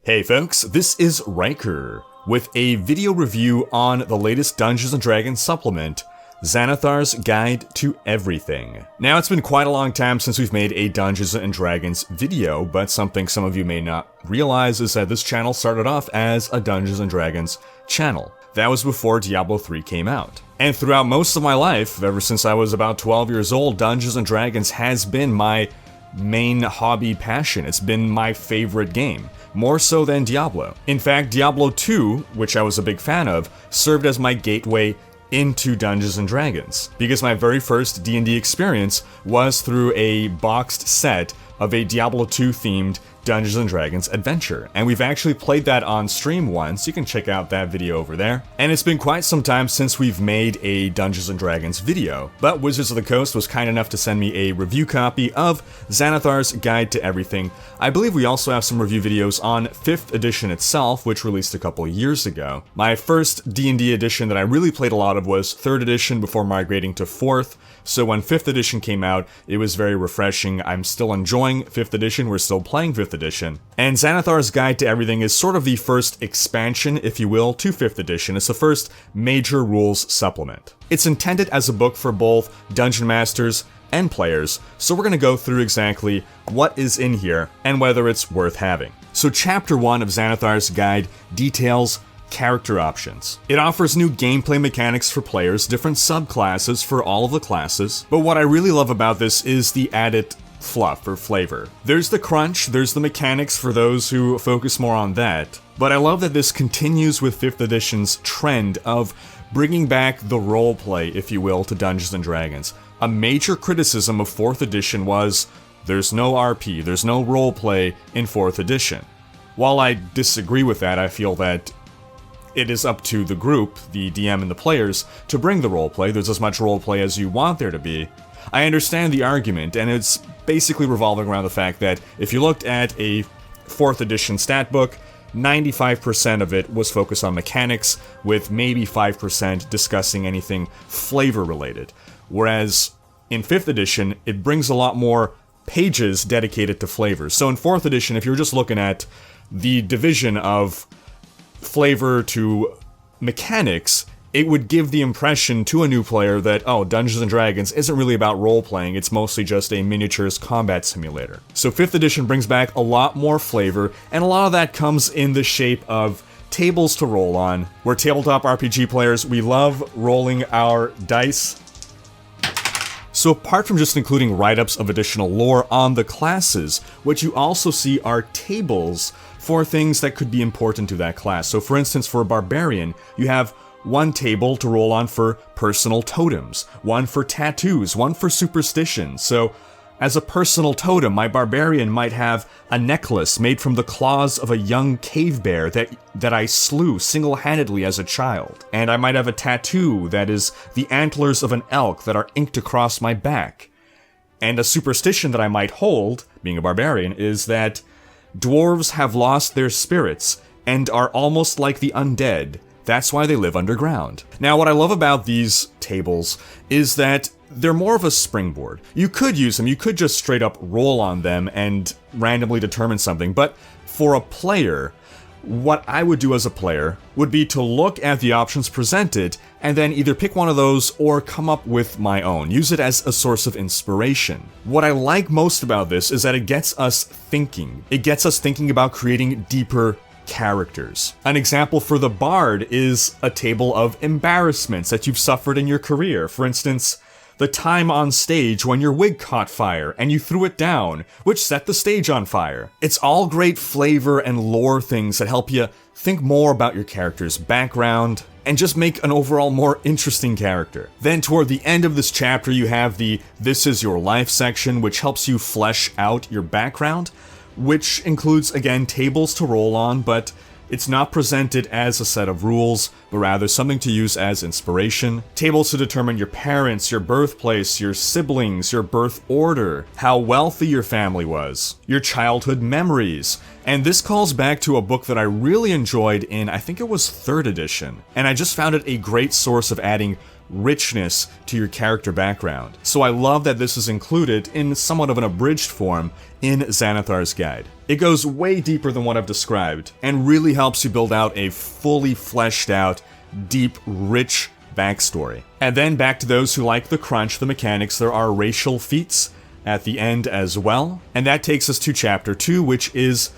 Hey folks, this is Rhykker with a video review on the latest Dungeons & Dragons supplement, Xanathar's Guide to Everything. Now, it's been quite a long time since we've made a Dungeons & Dragons video, but something some of you may not realize is that this channel started off as a Dungeons & Dragons channel. That was before Diablo 3 came out. And throughout most of my life, ever since I was about 12 years old, Dungeons & Dragons has been my main hobby passion. It's been my favorite game, more so than Diablo. In fact, Diablo 2, which I was a big fan of, served as my gateway into Dungeons & Dragons, because my very first D&D experience was through a boxed set of a Diablo 2 themed Dungeons & Dragons adventure, and we've actually played that on stream once. You can check out that video over there. And it's been quite some time since we've made a Dungeons & Dragons video, but Wizards of the Coast was kind enough to send me a review copy of Xanathar's Guide to Everything. I believe we also have some review videos on 5th edition itself, which released a couple years ago. My first D&D edition that I really played a lot of was 3rd edition before migrating to 4th, so when 5th edition came out, it was very refreshing. I'm still enjoying 5th edition, we're still playing 5th edition. And Xanathar's Guide to Everything is sort of the first expansion, if you will, to 5th edition. It's the first major rules supplement. It's intended as a book for both Dungeon Masters and players, so we're going to go through exactly what is in here and whether it's worth having. So Chapter 1 of Xanathar's Guide details character options. It offers new gameplay mechanics for players, different subclasses for all of the classes, but what I really love about this is the added fluff or flavor. There's the crunch, there's the mechanics for those who focus more on that, but I love that this continues with 5th edition's trend of bringing back the roleplay, if you will, to Dungeons & Dragons. A major criticism of 4th edition was there's no RP, there's no roleplay in 4th edition. While I disagree with that, I feel that it is up to the group, the DM and the players, to bring the roleplay. There's as much roleplay as you want there to be. I understand the argument, and it's basically revolving around the fact that if you looked at a 4th edition stat book, 95% of it was focused on mechanics, with maybe 5% discussing anything flavor related. Whereas in 5th edition, it brings a lot more pages dedicated to flavors. So in 4th edition, if you're just looking at the division of flavor to mechanics, it would give the impression to a new player that, oh, Dungeons & Dragons isn't really about role-playing, it's mostly just a miniatures combat simulator. So 5th edition brings back a lot more flavor, and a lot of that comes in the shape of tables to roll on. We're tabletop RPG players, we love rolling our dice. So apart from just including write-ups of additional lore on the classes, what you also see are tables for things that could be important to that class. So for instance, for a barbarian, you have one table to roll on for personal totems, one for tattoos, one for superstition. So as a personal totem, my barbarian might have a necklace made from the claws of a young cave bear that I slew single-handedly as a child. And I might have a tattoo that is the antlers of an elk that are inked across my back. And a superstition that I might hold, being a barbarian, is that dwarves have lost their spirits and are almost like the undead. That's why they live underground. Now, what I love about these tables is that they're more of a springboard. You could use them, you could just straight up roll on them and randomly determine something, but for a player, what I would do as a player would be to look at the options presented and then either pick one of those or come up with my own. Use it as a source of inspiration. What I like most about this is that it gets us thinking. It gets us thinking about creating deeper characters. An example for the bard is a table of embarrassments that you've suffered in your career. For instance, the time on stage when your wig caught fire and you threw it down, which set the stage on fire. It's all great flavor and lore things that help you think more about your character's background and just make an overall more interesting character. Then toward the end of this chapter, you have the This Is Your Life section, which helps you flesh out your background, which includes, again, tables to roll on, but it's not presented as a set of rules, but rather something to use as inspiration. Tables to determine your parents, your birthplace, your siblings, your birth order, how wealthy your family was, your childhood memories. And this calls back to a book that I really enjoyed in, I think it was 3rd edition. And I just found it a great source of adding richness to your character background. So I love that this is included in somewhat of an abridged form in Xanathar's guide. It goes way deeper than what I've described, and really helps you build out a fully fleshed out, deep, rich backstory. And then back to those who like the crunch, the mechanics, there are racial feats at the end as well. And that takes us to Chapter 2, which is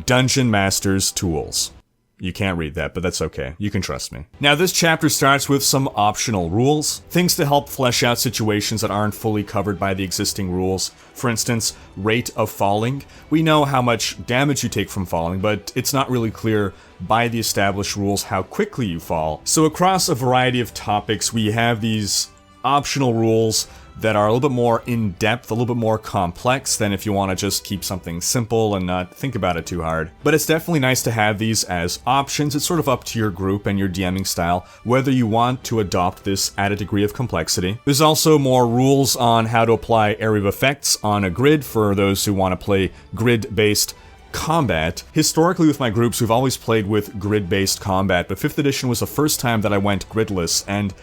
Dungeon Master's Tools. You can't read that, but that's okay. You can trust me. Now, this chapter starts with some optional rules, things to help flesh out situations that aren't fully covered by the existing rules. For instance, rate of falling. We know how much damage you take from falling, but it's not really clear by the established rules how quickly you fall. So across a variety of topics, we have these optional rules that are a little bit more in-depth, a little bit more complex than if you want to just keep something simple and not think about it too hard. But it's definitely nice to have these as options. It's sort of up to your group and your DMing style, whether you want to adopt this at a degree of complexity. There's also more rules on how to apply area of effects on a grid for those who want to play grid-based combat. Historically with my groups, we've always played with grid-based combat, but 5th edition was the first time that I went gridless, and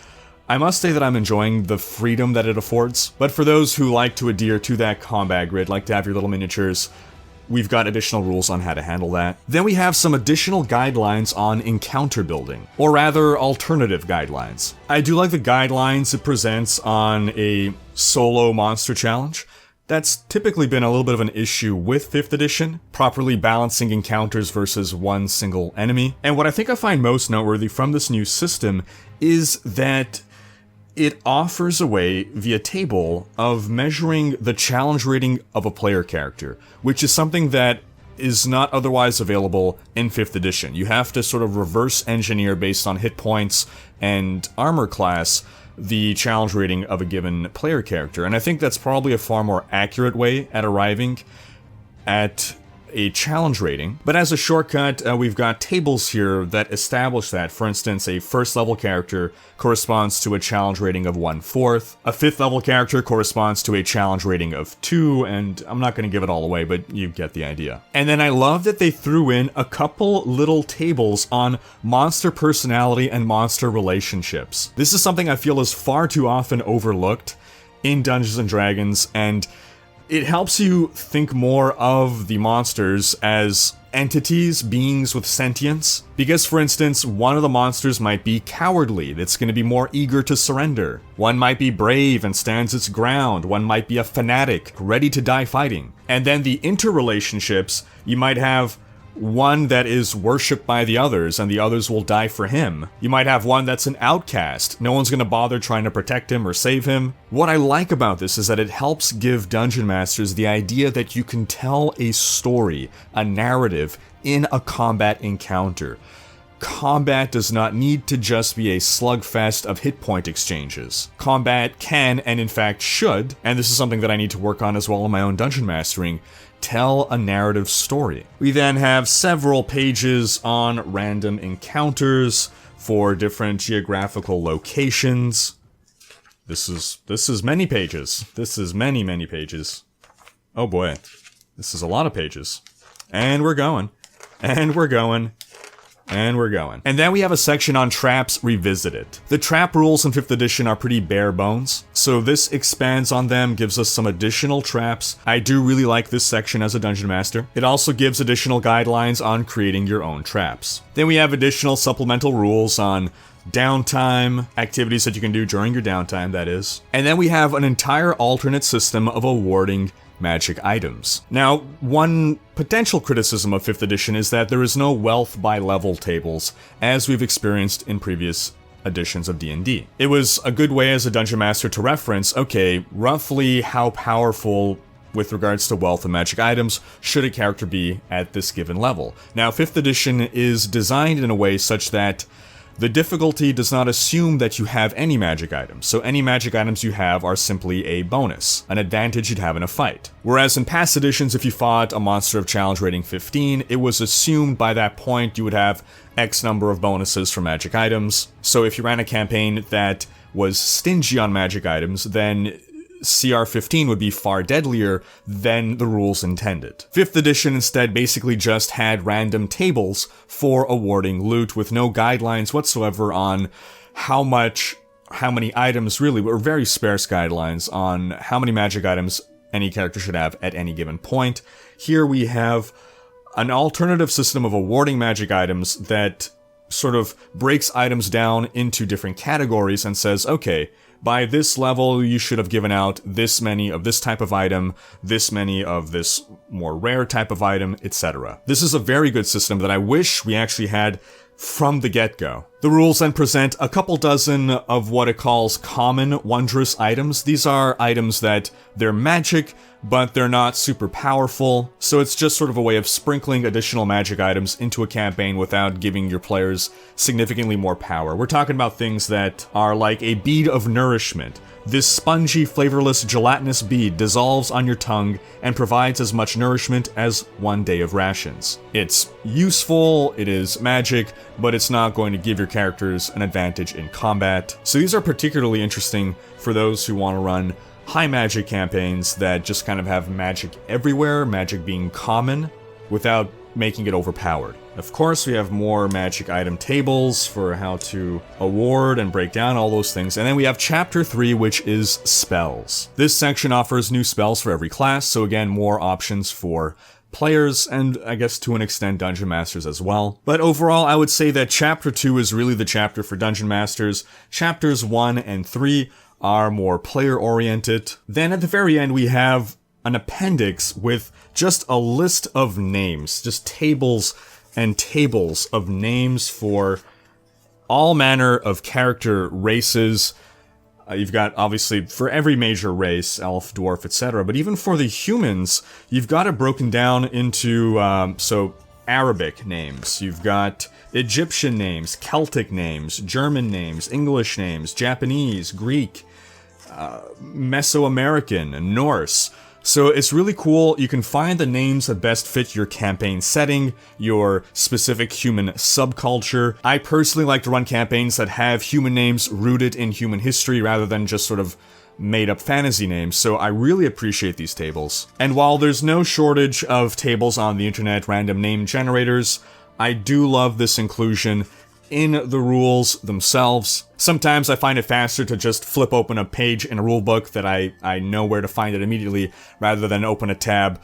I must say that I'm enjoying the freedom that it affords. But for those who like to adhere to that combat grid, like to have your little miniatures, we've got additional rules on how to handle that. Then we have some additional guidelines on encounter building, or rather alternative guidelines. I do like the guidelines it presents on a solo monster challenge. That's typically been a little bit of an issue with 5th edition, properly balancing encounters versus one single enemy. And what I think I find most noteworthy from this new system is that it offers a way, via table, of measuring the challenge rating of a player character, which is something that is not otherwise available in 5th edition. You have to sort of reverse engineer based on hit points and armor class the challenge rating of a given player character, and I think that's probably a far more accurate way at arriving at a challenge rating. But as a shortcut, we've got tables here that establish that. For instance, a 1st level character corresponds to a challenge rating of 1/4. A 5th level character corresponds to a challenge rating of 2, and I'm not going to give it all away, but you get the idea. And then I love that they threw in a couple little tables on monster personality and monster relationships. This is something I feel is far too often overlooked in Dungeons & Dragons, and it helps you think more of the monsters as entities, beings with sentience. Because, for instance, one of the monsters might be cowardly, that's going to be more eager to surrender. One might be brave and stands its ground. One might be a fanatic, ready to die fighting. And then the interrelationships, you might have one that is worshipped by the others, and the others will die for him. You might have one that's an outcast. No one's gonna bother trying to protect him or save him. What I like about this is that it helps give Dungeon Masters the idea that you can tell a story, a narrative, in a combat encounter. Combat does not need to just be a slugfest of hit point exchanges. Combat can, and in fact should, and this is something that I need to work on as well in my own dungeon mastering, tell a narrative story. We then have several pages on random encounters for different geographical locations. This is many pages. This is many pages. Oh boy. This is a lot of pages. And we're going. And we're going. And we're going. And then we have a section on traps revisited. The trap rules in 5th edition are pretty bare bones, so this expands on them, gives us some additional traps. I do really like this section as a dungeon master. It also gives additional guidelines on creating your own traps. Then we have additional supplemental rules on downtime, activities that you can do during your downtime, that is. And then we have an entire alternate system of awarding magic items. Now, one potential criticism of 5th edition is that there is no wealth by level tables, as we've experienced in previous editions of D&D. It was a good way as a dungeon master to reference, okay, roughly how powerful with regards to wealth and magic items should a character be at this given level. Now, 5th edition is designed in a way such that the difficulty does not assume that you have any magic items, so any magic items you have are simply a bonus, an advantage you'd have in a fight. Whereas in past editions, if you fought a monster of challenge rating 15, it was assumed by that point you would have X number of bonuses for magic items. So if you ran a campaign that was stingy on magic items, then CR 15 would be far deadlier than the rules intended. 5th edition instead basically just had random tables for awarding loot with no guidelines whatsoever on how much how many items, really, or very sparse guidelines on how many magic items any character should have at any given point. Here we have an alternative system of awarding magic items that sort of breaks items down into different categories and says, okay, by this level you should have given out this many of this type of item, this many of this more rare type of item, etc. This is a very good system that I wish we actually had from the get-go. The rules then present a couple dozen of what it calls common wondrous items. These are items that they're magic, but they're not super powerful, so it's just sort of a way of sprinkling additional magic items into a campaign without giving your players significantly more power. We're talking about things that are like a bead of nourishment. This spongy, flavorless, gelatinous bead dissolves on your tongue and provides as much nourishment as 1 day of rations. It's useful, it is magic, but it's not going to give your characters an advantage in combat. So these are particularly interesting for those who want to run high magic campaigns that just kind of have magic everywhere, magic being common, without making it overpowered. Of course, we have more magic item tables for how to award and break down all those things. And then we have Chapter 3, which is spells. This section offers new spells for every class, so again, more options for players, and I guess to an extent Dungeon Masters as well. But overall, I would say that Chapter 2 is really the chapter for Dungeon Masters. Chapters 1 and 3 are more player-oriented. Then at the very end, we have an appendix with just a list of names, just tables and tables of names for all manner of character races. You've got, obviously, for every major race, elf, dwarf, etc., but even for the humans, you've got it broken down into, so Arabic names, you've got Egyptian names, Celtic names, German names, English names, Japanese, Greek, Mesoamerican, Norse. So it's really cool. You can find the names that best fit your campaign setting, your specific human subculture. I personally like to run campaigns that have human names rooted in human history rather than just sort of made-up fantasy names, so I really appreciate these tables. And while there's no shortage of tables on the internet, random name generators, I do love this inclusion in the rules themselves. Sometimes I find it faster to just flip open a page in a rulebook that I know where to find it immediately, rather than open a tab,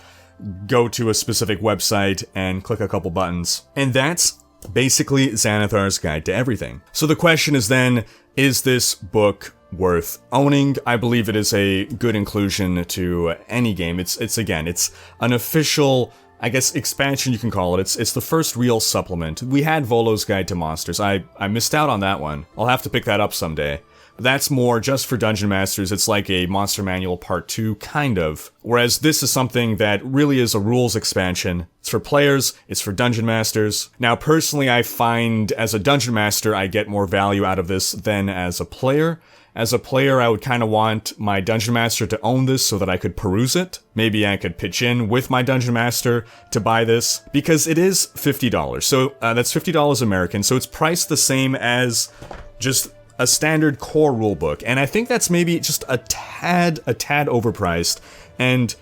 go to a specific website, and click a couple buttons. And that's basically Xanathar's Guide to Everything. So the question is then, is this book worth owning? I believe it is a good inclusion to any game. It's again, it's an official, I guess, expansion you can call it. It's the first real supplement. We had Volo's Guide to Monsters. I missed out on that one. I'll have to pick that up someday. But that's more just for Dungeon Masters. It's like a Monster Manual Part 2, kind of. Whereas this is something that really is a rules expansion. It's for players, it's for Dungeon Masters. Now, personally, I find as a Dungeon Master, I get more value out of this than as a player. As a player, I would kind of want my Dungeon Master to own this so that I could peruse it. Maybe I could pitch in with my Dungeon Master to buy this, because it is $50. So that's $50 American, so it's priced the same as just a standard core rulebook. And I think that's maybe just a tad overpriced. And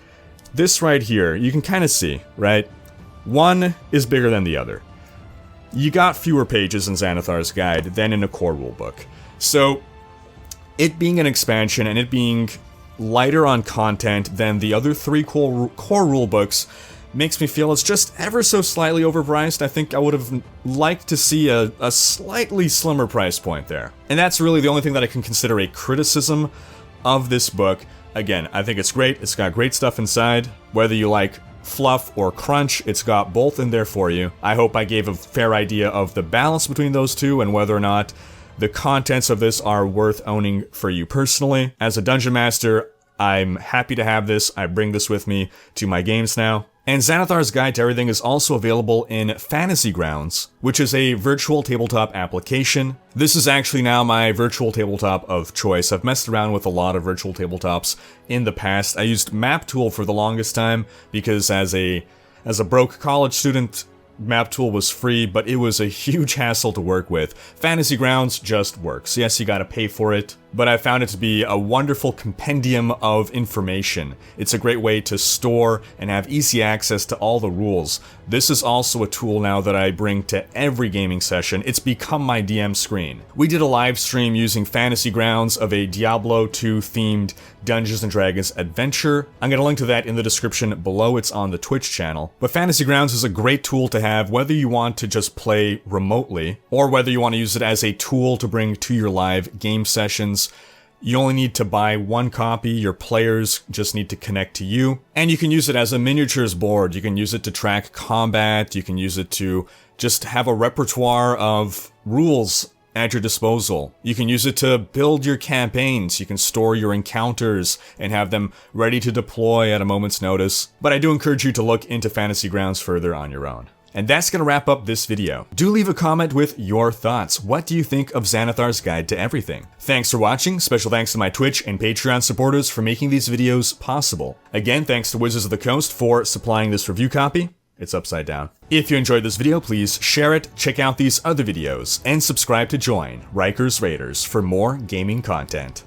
this right here, you can kind of see, right? One is bigger than the other. You got fewer pages in Xanathar's Guide than in a core rulebook. So it being an expansion and it being lighter on content than the other 3 core rulebooks makes me feel it's just ever so slightly overpriced. I think I would have liked to see a slightly slimmer price point there. And that's really the only thing that I can consider a criticism of this book. Again, I think it's great. It's got great stuff inside. Whether you like fluff or crunch, it's got both in there for you. I hope I gave a fair idea of the balance between those two and whether or not the contents of this are worth owning for you personally. As a Dungeon Master, I'm happy to have this. I bring this with me to my games now. And Xanathar's Guide to Everything is also available in Fantasy Grounds, which is a virtual tabletop application. This is actually now my virtual tabletop of choice. I've messed around with a lot of virtual tabletops in the past. I used MapTool for the longest time because as a broke college student, MapTool was free, but it was a huge hassle to work with. Fantasy Grounds just works. Yes, you gotta pay for it, but I found it to be a wonderful compendium of information. It's a great way to store and have easy access to all the rules. This is also a tool now that I bring to every gaming session. It's become my DM screen. We did a live stream using Fantasy Grounds of a Diablo 2 themed Dungeons & Dragons adventure. I'm going to link to that in the description below. It's on the Twitch channel. But Fantasy Grounds is a great tool to have whether you want to just play remotely or whether you want to use it as a tool to bring to your live game sessions. You only need to buy one copy, your players just need to connect to you, and you can use it as a miniatures board, you can use it to track combat, you can use it to just have a repertoire of rules at your disposal. You can use it to build your campaigns, you can store your encounters and have them ready to deploy at a moment's notice, but I do encourage you to look into Fantasy Grounds further on your own. And that's gonna wrap up this video. Do leave a comment with your thoughts. What do you think of Xanathar's Guide to Everything? Thanks for watching. Special thanks to my Twitch and Patreon supporters for making these videos possible. Again, thanks to Wizards of the Coast for supplying this review copy. It's upside down. If you enjoyed this video, please share it, check out these other videos, and subscribe to join Rhykkers Raiders for more gaming content.